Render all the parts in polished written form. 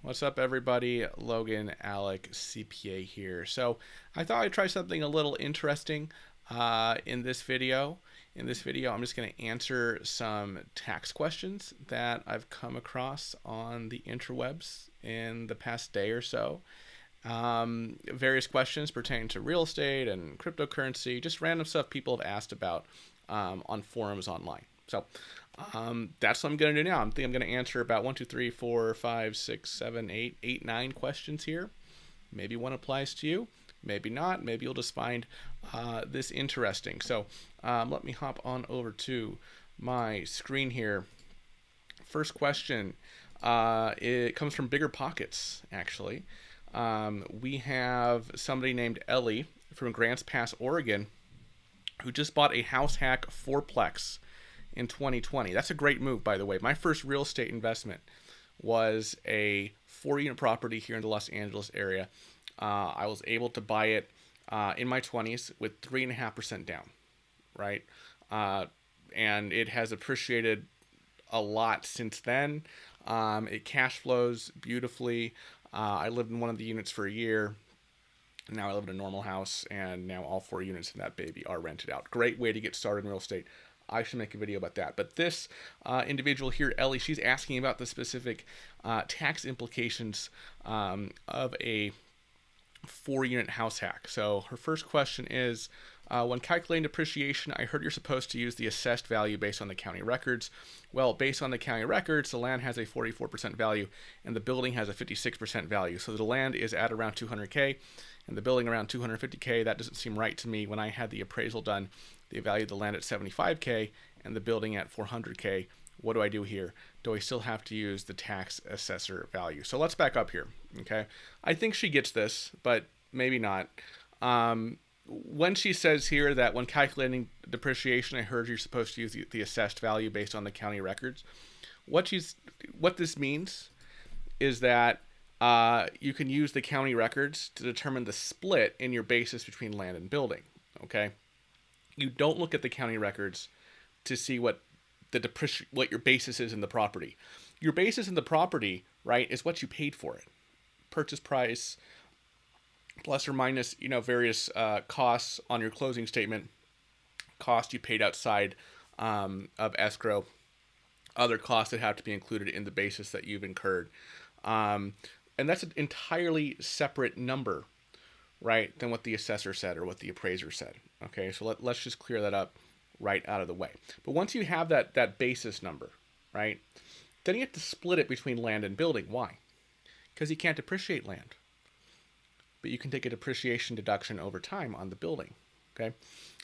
What's up, everybody? Logan, Alec, CPA here. So I thought I'd try something a little interesting in this video. In this video, I'm just going to answer some tax questions that I've come across on the interwebs in the past day or so. Various questions pertaining to real estate and cryptocurrency, just random stuff people have asked about on forums online. So that's what I'm going to do now. I think I'm going to answer about 1, 2, 3, 4, 5, 6, 7, 8, 9 questions here. Maybe one applies to you, maybe not. Maybe you'll just find this interesting. So let me hop on over to my screen here. First question, it comes from Bigger Pockets, actually. We have somebody named Ellie from Grants Pass, Oregon, who just bought a house hack fourplex in 2020. That's a great move, by the way. My first real estate investment was a 4-unit property here in the Los Angeles area. I was able to buy it in my 20s with 3.5% down, right? And it has appreciated a lot since then. It cash flows beautifully. I lived in one of the units for a year. Now I live in a normal house, and now all 4 units in that baby are rented out. Great way to get started in real estate. I should make a video about that. But this individual here, Ellie, she's asking about the specific tax implications of a 4-unit house hack. So her first question is, when calculating depreciation, I heard you're supposed to use the assessed value based on the county records. Well, based on the county records, the land has a 44% value and the building has a 56% value. So the land is at around 200K and the building around 250K. That doesn't seem right to me. When I had the appraisal done, they valued the land at 75K and the building at 400K. What do I do here? Do I still have to use the tax assessor value? So let's back up here, okay? I think she gets this, but maybe not. When she says here that when calculating depreciation, I heard you're supposed to use the assessed value based on the county records. What this means is that you can use the county records to determine the split in your basis between land and building, okay? You don't look at the county records to see what your basis is in the property. Your basis in the property, right, is what you paid for it. Purchase price, plus or minus, various costs on your closing statement, cost you paid outside of escrow, other costs that have to be included in the basis that you've incurred. And that's an entirely separate number, right, than what the assessor said or what the appraiser said. Okay, so let's just clear that up right out of the way. But once you have that basis number, right, then you have to split it between land and building. Why? Because you can't depreciate land. But you can take a depreciation deduction over time on the building, okay?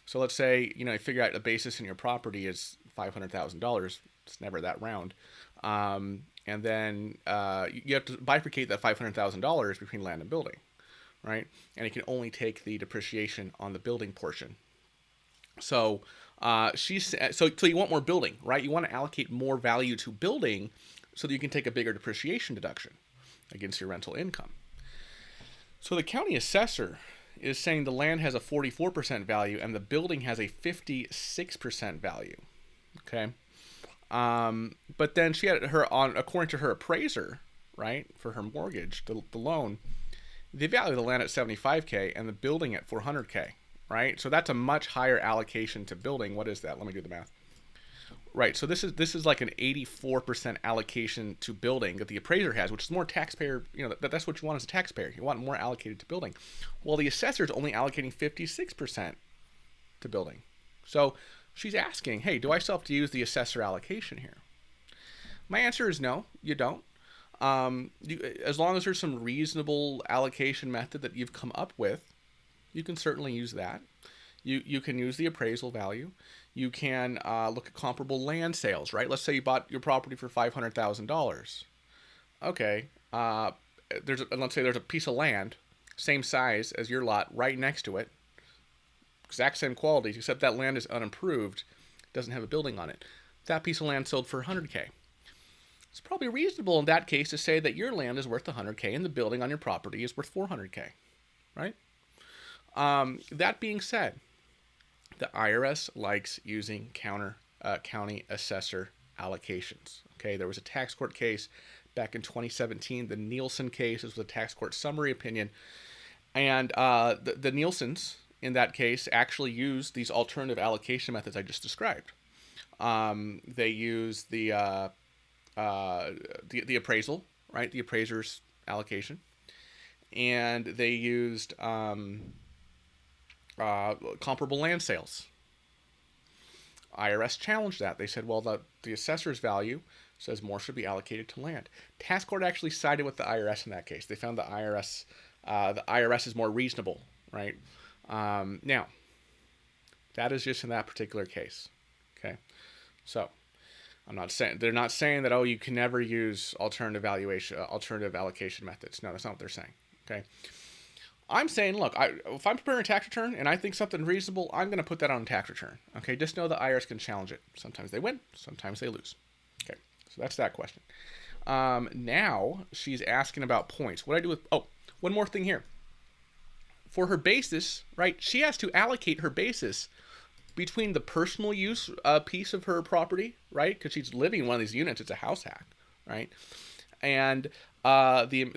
So let's say, you figure out a basis in your property is $500,000. It's never that round. And then you have to bifurcate that $500,000 between land and building, right? And you can only take the depreciation on the building portion. So so you want more building, right? You want to allocate more value to building so that you can take a bigger depreciation deduction against your rental income. So the county assessor is saying the land has a 44% value and the building has a 56% value. Okay. But then she had according to her appraiser, right, for her mortgage, the loan, they value the land at 75K and the building at 400K, right? So that's a much higher allocation to building. What is that? Let me do the math. Right, so this is like an 84% allocation to building that the appraiser has, which is more taxpayer, that's what you want as a taxpayer. You want more allocated to building. Well, the assessor is only allocating 56% to building. So she's asking, hey, do I still have to use the assessor allocation here? My answer is no, you don't. As long as there's some reasonable allocation method that you've come up with, you can certainly use that. You can use the appraisal value. You can look at comparable land sales, right? Let's say you bought your property for $500,000. Okay, let's say there's a piece of land, same size as your lot, right next to it, exact same qualities, except that land is unimproved, doesn't have a building on it. That piece of land sold for $100K. It's probably reasonable in that case to say that your land is worth $100K and the building on your property is worth $400K, right? That being said, the IRS likes using county assessor allocations. Okay, there was a tax court case back in 2017. The Nielsen case is with a tax court summary opinion. And the Nielsens, in that case, actually used these alternative allocation methods I just described. They used the appraisal, right? The appraiser's allocation. And they used comparable land sales. IRS challenged that. They said, well, the assessor's value says more should be allocated to land. Tax court actually sided with the IRS in that case. They found the IRS is more reasonable, right? Now, that is just in that particular case. Okay, so they're not saying that, oh, you can never use alternative allocation methods. No, that's not what they're saying. Okay. I'm saying, look, if I'm preparing a tax return and I think something reasonable, I'm going to put that on a tax return. Okay, just know the IRS can challenge it. Sometimes they win, sometimes they lose. Okay, so that's that question. Now she's asking about points. What do I do with? Oh, one more thing here. For her basis, right? She has to allocate her basis between the personal use piece of her property, right? Because she's living in one of these units. It's a house hack, right? And the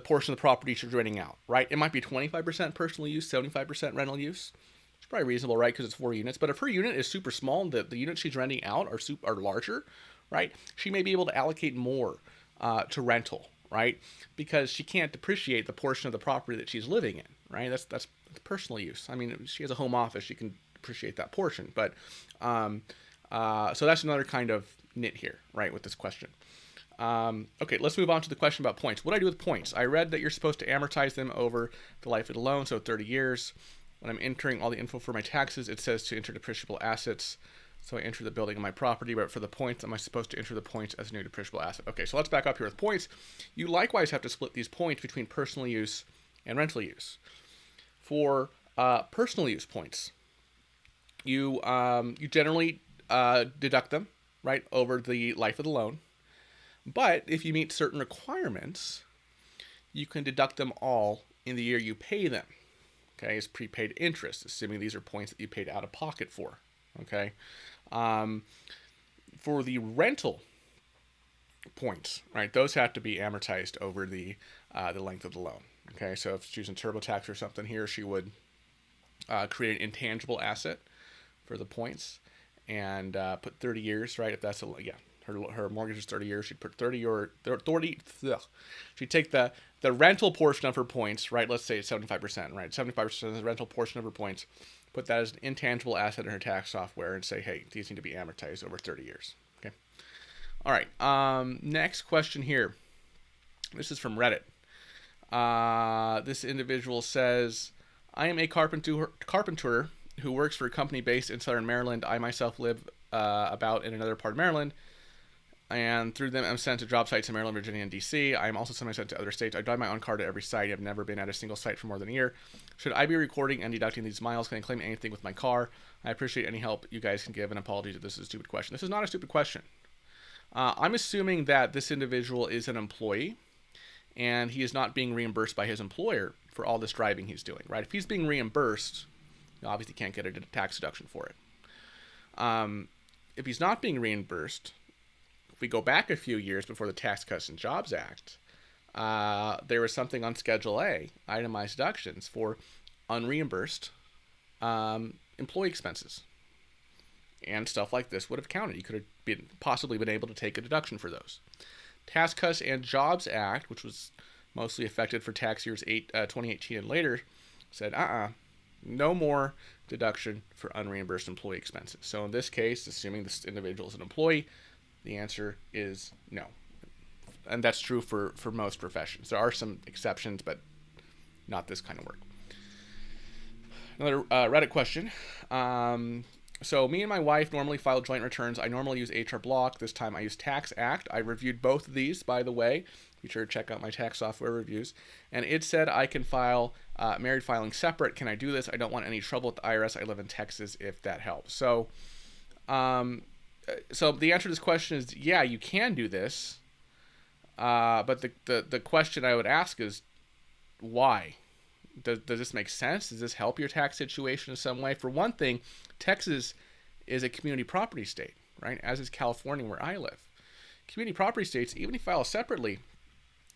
portion of the property she's renting out, right? It might be 25% personal use, 75% rental use. It's probably reasonable, right? Because it's 4 units. But if her unit is super small, and the units she's renting out are larger, right? She may be able to allocate more to rental, right? Because she can't depreciate the portion of the property that she's living in, right? That's personal use. I mean, she has a home office, she can depreciate that portion. But so that's another kind of nit here, right, with this question. Okay, let's move on to the question about points. What do I do with points? I read that you're supposed to amortize them over the life of the loan, so 30 years. When I'm entering all the info for my taxes, it says to enter depreciable assets. So I enter the building of my property, but for the points, am I supposed to enter the points as a new depreciable asset? Okay, so let's back up here with points. You likewise have to split these points between personal use and rental use. For personal use points, you generally deduct them, right, over the life of the loan. But if you meet certain requirements, you can deduct them all in the year you pay them. Okay, as prepaid interest, assuming these are points that you paid out of pocket for. Okay, for the rental points, right, those have to be amortized over the length of the loan. Okay, so if she's using TurboTax or something here, she would create an intangible asset for the points and put 30 years, right? If that's her mortgage is 30 years, she'd put 30 or 30. She'd take the rental portion of her points, right? Let's say it's 75%, right? 75% of the rental portion of her points. Put that as an intangible asset in her tax software and say, hey, these need to be amortized over 30 years. Okay. All right. Next question here. This is from Reddit. This individual says, I am a carpenter who works for a company based in Southern Maryland. I myself live about in another part of Maryland. And through them, I'm sent to job sites in Maryland, Virginia, and D.C. I'm also sometimes sent to other states. I drive my own car to every site. I've never been at a single site for more than a year. Should I be recording and deducting these miles? Can I claim anything with my car? I appreciate any help you guys can give. And apologies if this is a stupid question. This is not a stupid question. I'm assuming that this individual is an employee, and he is not being reimbursed by his employer for all this driving he's doing, right? If he's being reimbursed, you obviously can't get a tax deduction for it. If he's not being reimbursed, if we go back a few years before the Tax Cuts and Jobs Act, there was something on Schedule A, itemized deductions for unreimbursed employee expenses. And stuff like this would have counted. You could have possibly been able to take a deduction for those. Tax Cuts and Jobs Act, which was mostly affected for tax years 2018 and later, said, no more deduction for unreimbursed employee expenses. So in this case, assuming this individual is an employee, the answer is no. And that's true for most professions. There are some exceptions, but not this kind of work. Another Reddit question. So me and my wife normally file joint returns. I normally use HR Block. This time I use Tax Act. I reviewed both of these, by the way. Be sure to check out my tax software reviews. And it said I can file married filing separate. Can I do this? I don't want any trouble with the IRS. I live in Texas, if that helps. So the answer to this question is, yeah, you can do this. But the question I would ask is, why? Does this make sense? Does this help your tax situation in some way? For one thing, Texas is a community property state, right? As is California, where I live. community property states, even if you file separately,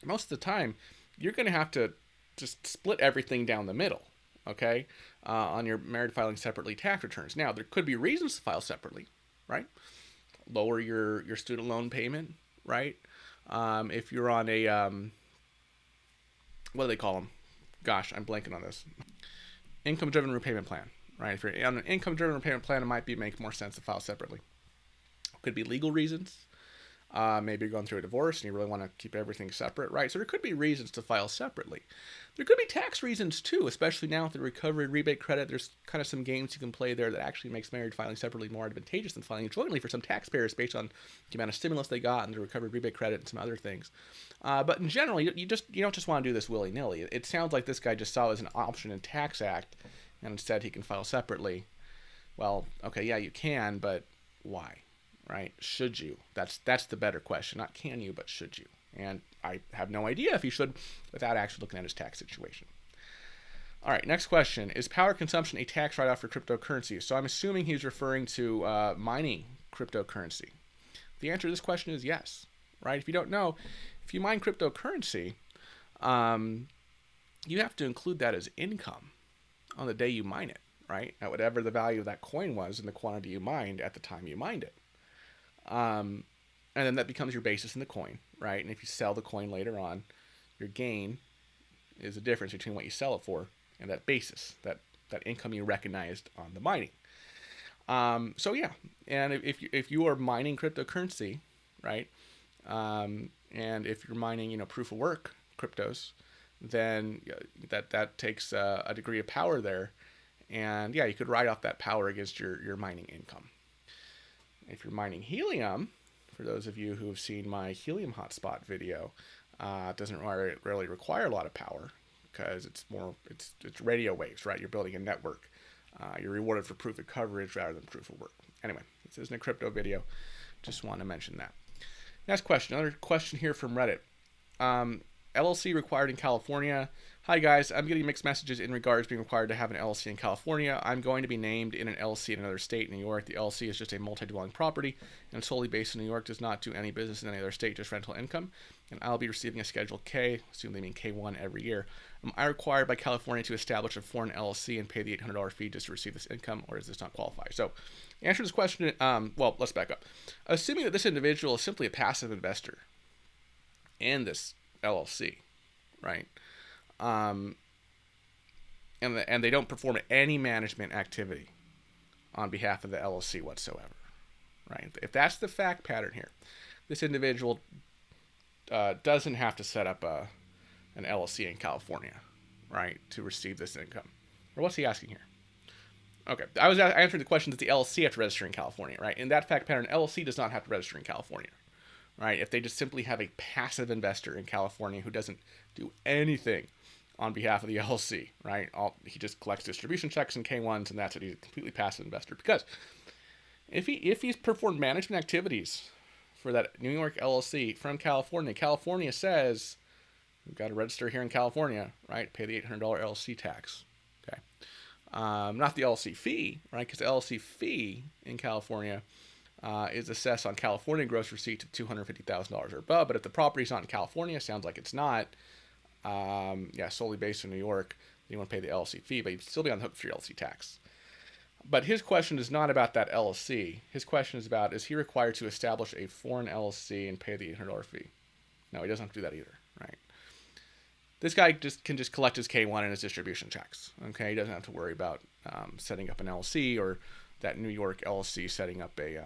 most of the time you're going to have to just split everything down the middle, okay, on your married filing separately tax returns. Now, there could be reasons to file separately, right? Lower your student loan payment, right? If you're on a, what do they call them? Gosh, I'm blanking on this. Income-driven repayment plan, right? If you're on an income-driven repayment plan, it might make more sense to file separately. Could be legal reasons. Maybe you're going through a divorce and you really want to keep everything separate, right? So there could be reasons to file separately. There could be tax reasons too, especially now with the recovery rebate credit. There's kind of some games you can play there that actually makes married filing separately more advantageous than filing jointly for some taxpayers based on the amount of stimulus they got and the recovery rebate credit and some other things. But in general, you don't just want to do this willy-nilly. It sounds like this guy just saw it as an option in Tax Act and instead he can file separately. Well, okay, yeah, you can, but why? Right? Should you? That's the better question. Not can you, but should you? And I have no idea if you should without actually looking at his tax situation. All right, next question. Is power consumption a tax write-off for cryptocurrency? So I'm assuming he's referring to mining cryptocurrency. The answer to this question is yes, right? If you don't know, if you mine cryptocurrency, you have to include that as income on the day you mine it, right? At whatever the value of that coin was and the quantity you mined at the time you mined it. And then that becomes your basis in the coin, right? And if you sell the coin later on, your gain is the difference between what you sell it for and that basis, that income you recognized on the mining. So yeah, and if you are mining cryptocurrency, right, and if you're mining, proof of work cryptos, then that takes a degree of power there, and yeah, you could write off that power against your mining income. If you're mining helium, for those of you who have seen my helium hotspot video, it doesn't really require a lot of power because it's radio waves, right? You're building a network. You're rewarded for proof of coverage rather than proof of work. Anyway, this isn't a crypto video. Just want to mention that. Next question. Another question here from Reddit. LLC required in California. Hi guys, I'm getting mixed messages in regards to being required to have an LLC in California. I'm going to be named in an LLC in another state, New York. The LLC is just a multi-dwelling property and solely based in New York, does not do any business in any other state, just rental income. And I'll be receiving a Schedule K, assume they mean K1 every year. Am I required by California to establish a foreign LLC and pay the $800 fee just to receive this income, or does this not qualify? So, the answer to this question, well, let's back up. Assuming that this individual is simply a passive investor in this LLC, right? And they don't perform any management activity on behalf of the LLC whatsoever, right? If that's the fact pattern here, this individual doesn't have to set up an LLC in California, right, to receive this income. Or what's he asking here? Okay, I was answering the question, does the LLC have to register in California, right? In that fact pattern, LLC does not have to register in California, right? If they just simply have a passive investor in California who doesn't do anything on behalf of the LLC, right? He just collects distribution checks and K1s, and that's it. He's a completely passive investor. Because if he's performed management activities for that New York LLC from California, California says you've got to register here in California, right? Pay the $800 LLC tax. Okay, not the LLC fee, right? Because the LLC fee in California is assessed on California gross receipts of $250,000 or above. But if the property's not in California, sounds like it's not. Solely based in New York, you want to pay the LLC fee, but you'd still be on the hook for your LLC tax. But his question is not about that LLC. His question is about, is he required to establish a foreign LLC and pay the $800 fee? No, he doesn't have to do that either, right? This guy can just collect his K1 and his distribution checks, okay? He doesn't have to worry about setting up an LLC or that New York LLC setting up a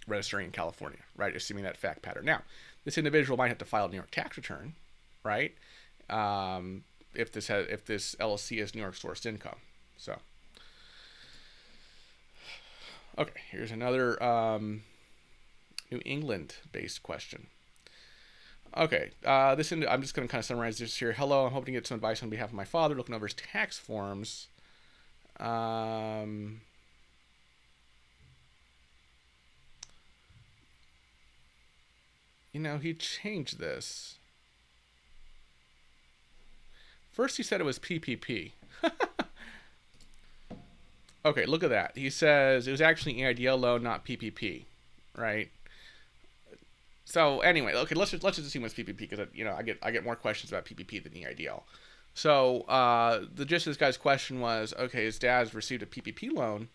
registering in California, right? Assuming that fact pattern. Now, this individual might have to file a New York tax return, right? If this LLC is New York sourced income. So, okay, here's another New England based question. Okay, I'm just going to kind of summarize this here. Hello, I'm hoping to get some advice on behalf of my father, looking over his tax forms. He changed this. First he said it was PPP. Okay, look at that. He says it was actually an EIDL loan, not PPP, right? So anyway, okay, let's just assume it's PPP because I get more questions about PPP than EIDL. So the gist of this guy's question was, okay, his dad's received a PPP loan,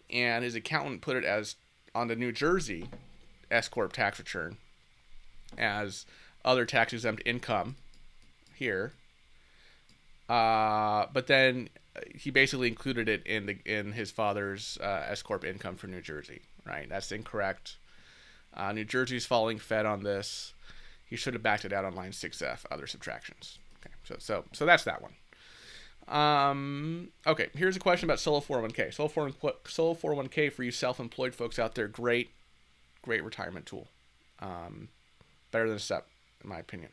and his accountant put it as on the New Jersey S corp tax return as other tax exempt income here, but then he basically included it in his father's S corp income for New Jersey. Right, that's incorrect. New Jersey's falling Fed on this. He should have backed it out on line 6F, other subtractions. Okay, so that's that one. Okay, here's a question about solo 401k. Solo 401k for you self-employed folks out there, great retirement tool. Better than a SEP, in my opinion.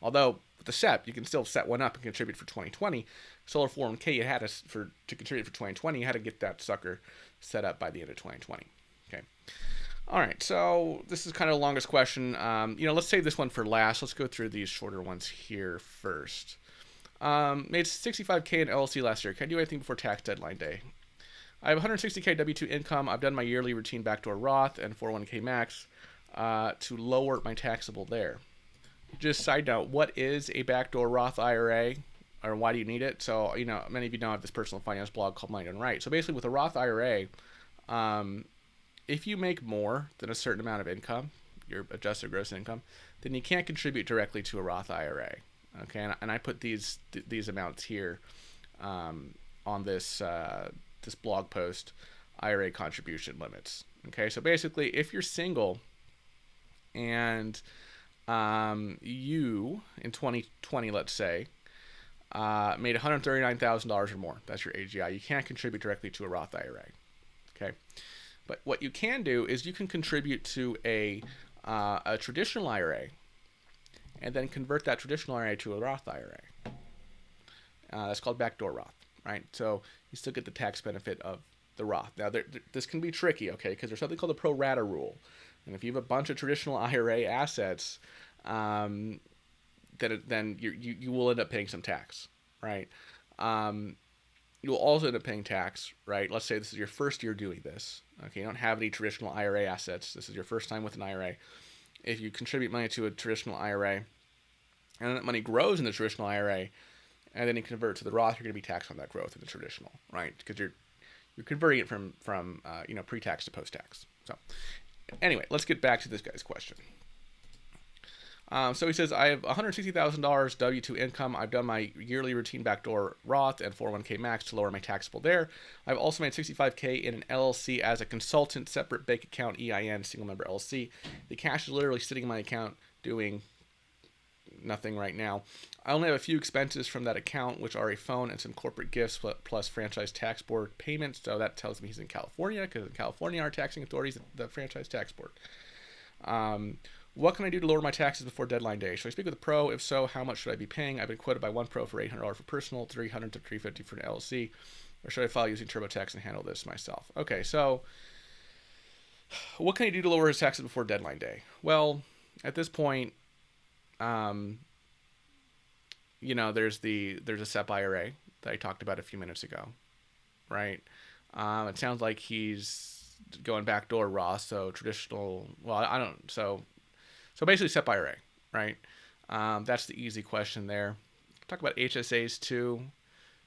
Although with the SEP, you can still set one up and contribute for 2020. Solar 401k, you had to contribute for 2020. You had to get that sucker set up by the end of 2020. Okay. All right, so this is kind of the longest question. Let's save this one for last. Let's go through these shorter ones here first. Made 65K in LLC last year. Can I do anything before tax deadline day? I have 160K W-2 income. I've done my yearly routine backdoor Roth and 401k max to lower my taxable there. Just side note, what is a backdoor Roth IRA, or why do you need it? So, many of you know I have this personal finance blog called Money Done Right. So basically with a Roth IRA, if you make more than a certain amount of income, your adjusted gross income, then you can't contribute directly to a Roth IRA. Okay, and I put these amounts here on this blog post, IRA contribution limits. Okay, so basically, if you're single and you in 2020, let's say, made $139,000 or more, that's your AGI, you can't contribute directly to a Roth IRA. Okay. But what you can do is you can contribute to a traditional IRA and then convert that traditional IRA to a Roth IRA. That's called backdoor Roth, right? So you still get the tax benefit of the Roth. Now, this can be tricky, okay, because there's something called the pro rata rule. And if you have a bunch of traditional IRA assets, then you will end up paying some tax, right? You will also end up paying tax, right? Let's say this is your first year doing this. Okay, you don't have any traditional IRA assets. This is your first time with an IRA. If you contribute money to a traditional IRA, and then that money grows in the traditional IRA, and then you convert to the Roth, you're going to be taxed on that growth in the traditional, right? Because you're converting it from pre-tax to post-tax. So anyway, let's get back to this guy's question. So he says, I have $160,000 W-2 income. I've done my yearly routine backdoor Roth and 401k max to lower my taxable there. I've also made $65K in an LLC as a consultant, separate bank account, EIN, single member LLC. The cash is literally sitting in my account doing nothing right now. I only have a few expenses from that account, which are a phone and some corporate gifts plus franchise tax board payments. So that tells me he's in California, because in California, our taxing authorities, the franchise tax board. What can I do to lower my taxes before deadline day? Should I speak with a pro? If so, how much should I be paying? I've been quoted by one pro for $800 for personal, $300 to $350 for an LLC. Or should I file using TurboTax and handle this myself? Okay, so what can I do to lower his taxes before deadline day? Well, at this point, there's a SEP IRA that I talked about a few minutes ago, right? It sounds like he's going backdoor Roth, so traditional. Well, I don't. So basically SEP IRA, right? That's the easy question there. Talk about HSAs too,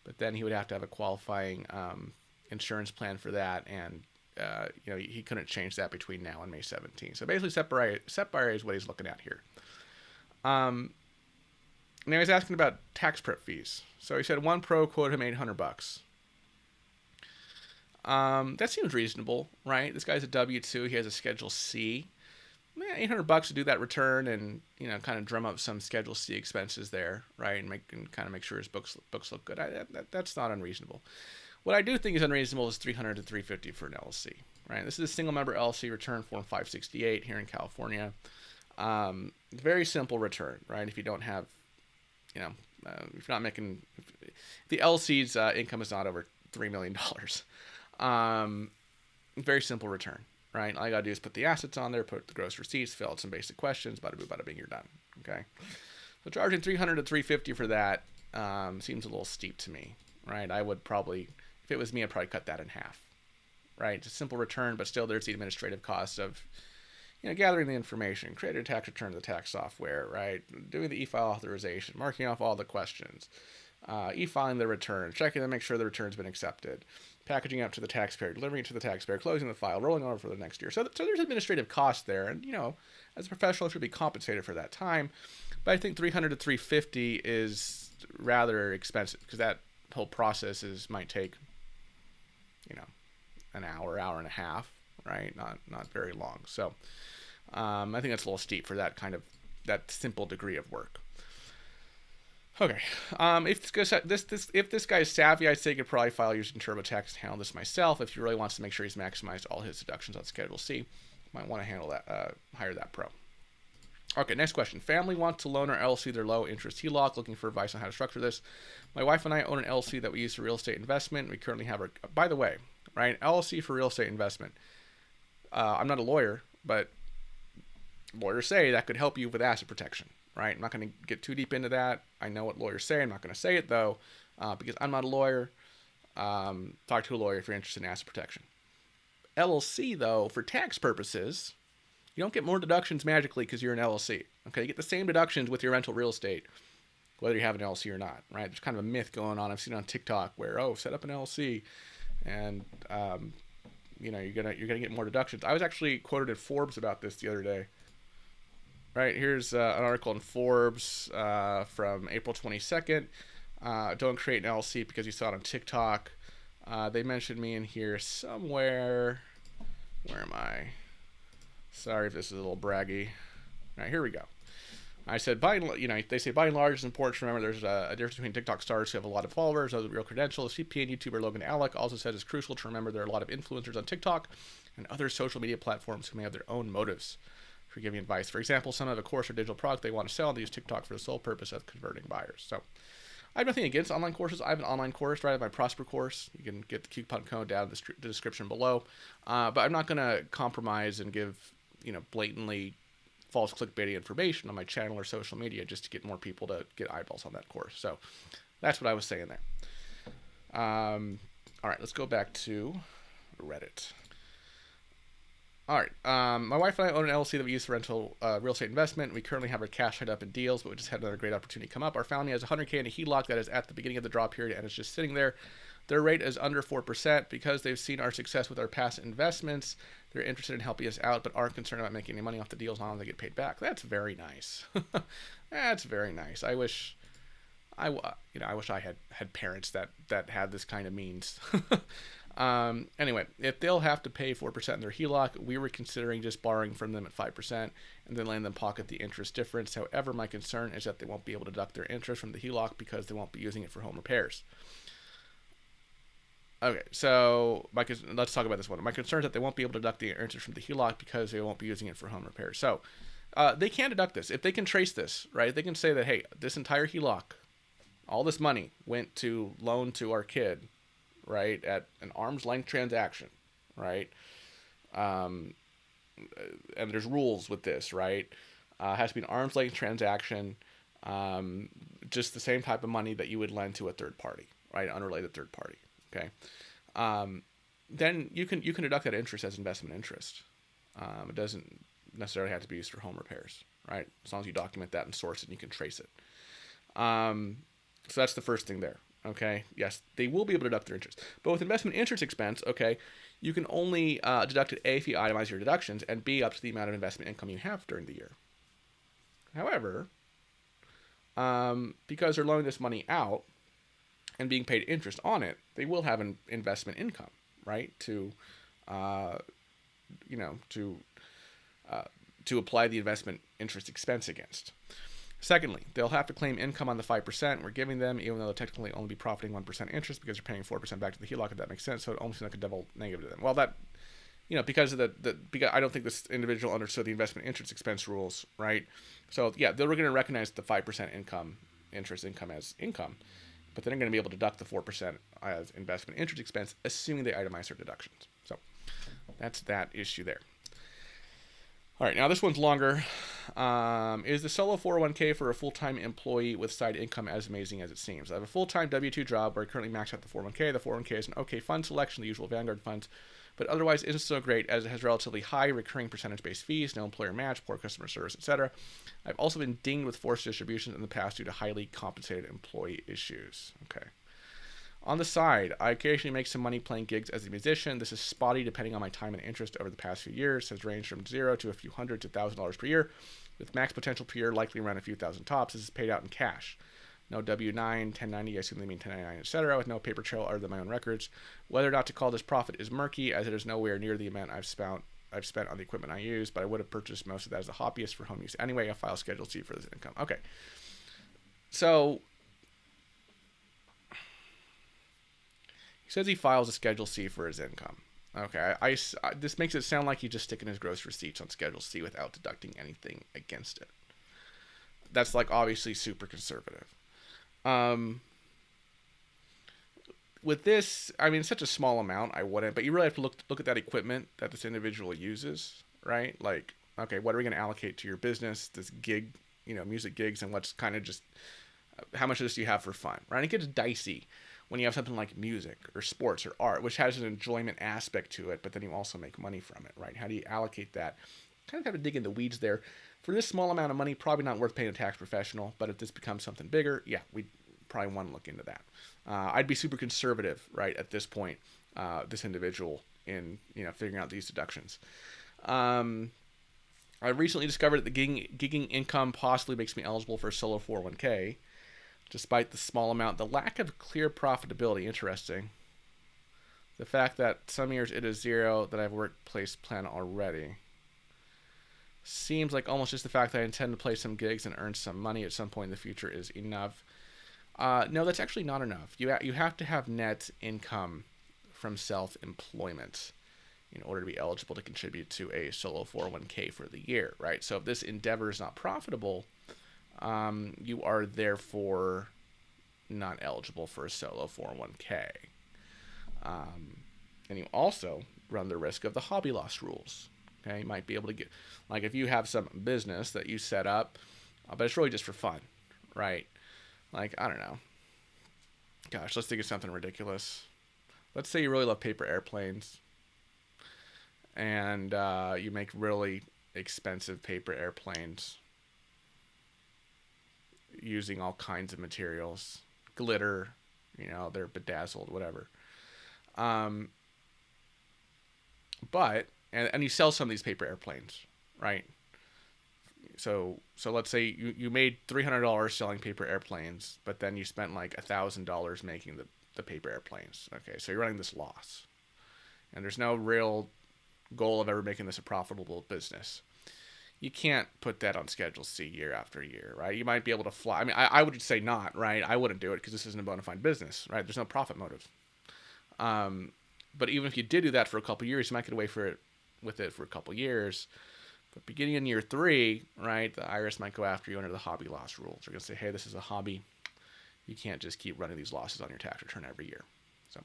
but then he would have to have a qualifying insurance plan for that, and he couldn't change that between now and May 17th. So basically SEP IRA is what he's looking at here. Now he's asking about tax prep fees. So he said one pro quoted him $800. That seems reasonable, right? This guy's a W-2. He has a Schedule C. $800 to do that return and kind of drum up some Schedule C expenses there, right? And kind of make sure his books look good. That's not unreasonable. What I do think is unreasonable is $300 to $350 for an LLC, right? This is a single member LLC return form 568 here in California. Very simple return, right? If you don't have, if you're not making, if the LLC's income is not over $3 million, very simple return. Right, all you gotta do is put the assets on there, put the gross receipts, fill out some basic questions, bada boo, bada bing, you're done. Okay, so charging $300 to $350 for that seems a little steep to me. Right, I would probably, if it was me, I'd probably cut that in half. Right, it's a simple return, but still there's the administrative cost of, gathering the information, creating a tax return to the tax software, right? Doing the e-file authorization, marking off all the questions, e-filing the return, checking to make sure the return's been accepted, packaging up to the taxpayer, delivering it to the taxpayer, closing the file, rolling over for the next year. So there's administrative cost there, and as a professional, should be compensated for that time. But I think 300 to 350 is rather expensive because that whole process might take, an hour and a half, right? Not very long. So I think that's a little steep for that simple degree of work. Okay, if this guy is savvy, I'd say he could probably file using TurboTax to handle this myself. If he really wants to make sure he's maximized all his deductions on Schedule C, might want to handle that, hire that pro. Okay, next question. Family wants to loan our LLC their low interest HELOC, looking for advice on how to structure this. My wife and I own an LLC that we use for real estate investment. We currently have by the way, right, LLC for real estate investment. I'm not a lawyer, but lawyers say that could help you with asset protection. Right? I'm not going to get too deep into that. I know what lawyers say. I'm not going to say it, though, because I'm not a lawyer. Talk to a lawyer if you're interested in asset protection. LLC, though, for tax purposes, you don't get more deductions magically because you're an LLC. Okay, you get the same deductions with your rental real estate, whether you have an LLC or not. Right? There's kind of a myth going on. I've seen it on TikTok where, set up an LLC, and you're gonna get more deductions. I was actually quoted in Forbes about this the other day. Right, here's an article in Forbes from April 22nd. Don't create an LLC because you saw it on TikTok. They mentioned me in here somewhere. Where am I? Sorry if this is a little braggy. All right, here we go. I said, they say by and large, it's important to remember there's a difference between TikTok stars who have a lot of followers, those with real credentials. CPA and YouTuber Logan Alec also said it's crucial to remember there are a lot of influencers on TikTok and other social media platforms who may have their own motives for giving advice. For example, some have a course or digital product they want to sell and they use TikTok for the sole purpose of converting buyers. So I have nothing against online courses. I have an online course, right? I have my Prosper course. You can get the coupon code down in the description below. But I'm not going to compromise and give, blatantly false clickbaity information on my channel or social media just to get more people to get eyeballs on that course. So that's what I was saying there. All right, let's go back to Reddit. All right, my wife and I own an LLC that we use for rental real estate investment. We currently have our cash tied up in deals, but we just had another great opportunity come up. Our family has $100K in a HELOC that is at the beginning of the draw period and it's just sitting there. Their rate is under 4% because they've seen our success with our past investments. They're interested in helping us out, but aren't concerned about making any money off the deals as long as they get paid back. That's very nice. That's very nice. I wish I had parents that had this kind of means. Anyway, if they'll have to pay 4% in their HELOC, we were considering just borrowing from them at 5% and then letting them pocket the interest difference. However, my concern is that they won't be able to deduct their interest from the HELOC because they won't be using it for home repairs. Okay, so let's talk about this one. My concern is that they won't be able to deduct the interest from the HELOC because they won't be using it for home repairs. So they can deduct this. If they can trace this, right, they can say that, hey, this entire HELOC, all this money went to loan to our kid, right, at an arm's length transaction, right? And there's rules with this, right? It has to be an arm's length transaction, just the same type of money that you would lend to a third party, right? Unrelated third party, okay? Then you can deduct that interest as investment interest. It doesn't necessarily have to be used for home repairs, right? As long as you document that and source it and you can trace it. So that's the first thing there. Okay, yes, they will be able to deduct their interest. But with investment interest expense, okay, you can only deduct it, A, if you itemize your deductions, and B, up to the amount of investment income you have during the year. However, because they're loaning this money out and being paid interest on it, they will have an investment income, right, to apply the investment interest expense against. Secondly, they'll have to claim income on the 5% we're giving them, even though they'll technically only be profiting 1% interest because you're paying 4% back to the HELOC, if that makes sense. So it almost seems like a double negative to them. Well, that, because of because I don't think this individual understood the investment interest expense rules, right? So yeah, they're going to recognize the 5% interest income as income, but then they're going to be able to deduct the 4% as investment interest expense, assuming they itemize their deductions. So that's that issue there. All right, now this one's longer. Is the solo 401k for a full-time employee with side income as amazing as it seems? I have a full-time W-2 job where I currently max out the 401k. The 401k is an okay fund selection, the usual Vanguard funds, but otherwise isn't so great as it has relatively high recurring percentage-based fees, no employer match, poor customer service, etc. I've also been dinged with forced distributions in the past due to highly compensated employee issues. Okay. On the side, I occasionally make some money playing gigs as a musician. This is spotty depending on my time and interest over the past few years. Has ranged from $0 to a few hundred to $1,000 per year, with max potential per year likely around a few thousand tops. This is paid out in cash. No W-9, 1090, I assume they mean 1099, etc., with no paper trail other than my own records. Whether or not to call this profit is murky, as it is nowhere near the amount I've spent on the equipment I use, but I would have purchased most of that as a hobbyist for home use anyway. A file Schedule C for this income. Okay. So he says he files a Schedule C for his income. Okay, this makes it sound like he's just sticking his gross receipts on Schedule C without deducting anything against it. That's like obviously super conservative. With this, I mean, it's such a small amount, I wouldn't, but you really have to look at that equipment that this individual uses, right? Like, okay, what are we going to allocate to your business, this gig, music gigs, and what's kind of just, how much of this do you have for fun, right? And it gets dicey when you have something like music or sports or art, which has an enjoyment aspect to it, but then you also make money from it, right? How do you allocate that? Kind of have to dig in the weeds there. For this small amount of money, probably not worth paying a tax professional, but if this becomes something bigger, yeah, we'd probably want to look into that. I'd be super conservative, right, at this point, this individual in, figuring out these deductions. I recently discovered that the gigging income possibly makes me eligible for a solo 401k. Despite the small amount, the lack of clear profitability, interesting. The fact that some years it is zero, that I have a workplace plan already. Seems like almost just the fact that I intend to play some gigs and earn some money at some point in the future is enough. No, that's actually not enough. You have to have net income from self-employment in order to be eligible to contribute to a solo 401k for the year, right? So if this endeavor is not profitable, you are therefore not eligible for a solo 401k. And you also run the risk of the hobby loss rules. Okay, you might be able to get, like if you have some business that you set up, but it's really just for fun, right? Like, I don't know. Gosh, let's think of something ridiculous. Let's say you really love paper airplanes, and you make really expensive paper airplanes using all kinds of materials, glitter, they're bedazzled, whatever. But you sell some of these paper airplanes, right? So let's say you made $300 selling paper airplanes, but then you spent like $1,000 making the paper airplanes. Okay, so you're running this loss, and there's no real goal of ever making this a profitable business. You can't put that on Schedule C year after year, right? You might be able to fly. I mean, I would say not, right? I wouldn't do it because this isn't a bona fide business, right? There's no profit motive. But even if you did do that for a couple years, you might get away with it for a couple years. But beginning in year 3, right, the IRS might go after you under the hobby loss rules. They're going to say, hey, this is a hobby. You can't just keep running these losses on your tax return every year. So,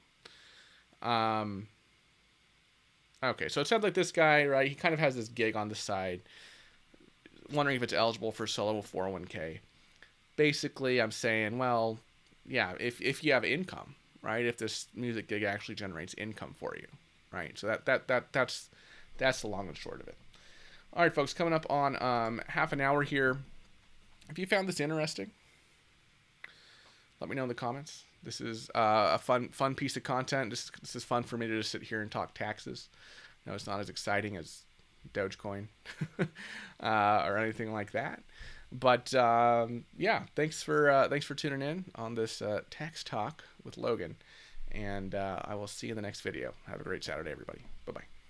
okay, so it sounds like this guy, right, he kind of has this gig on the side, wondering if it's eligible for solo 401k. Basically, I'm saying, well, yeah, if you have income, right, if this music gig actually generates income for you, right? So that's the long and short of it. All right, folks, coming up on half an hour here. If you found this interesting, let me know in the comments. This is a fun piece of content. This is fun for me to just sit here and talk taxes. No, it's not as exciting as Dogecoin or anything like that. But yeah, thanks for tuning in on this tax talk with Logan, and I will see you in the next video. Have a great Saturday, everybody. Bye bye.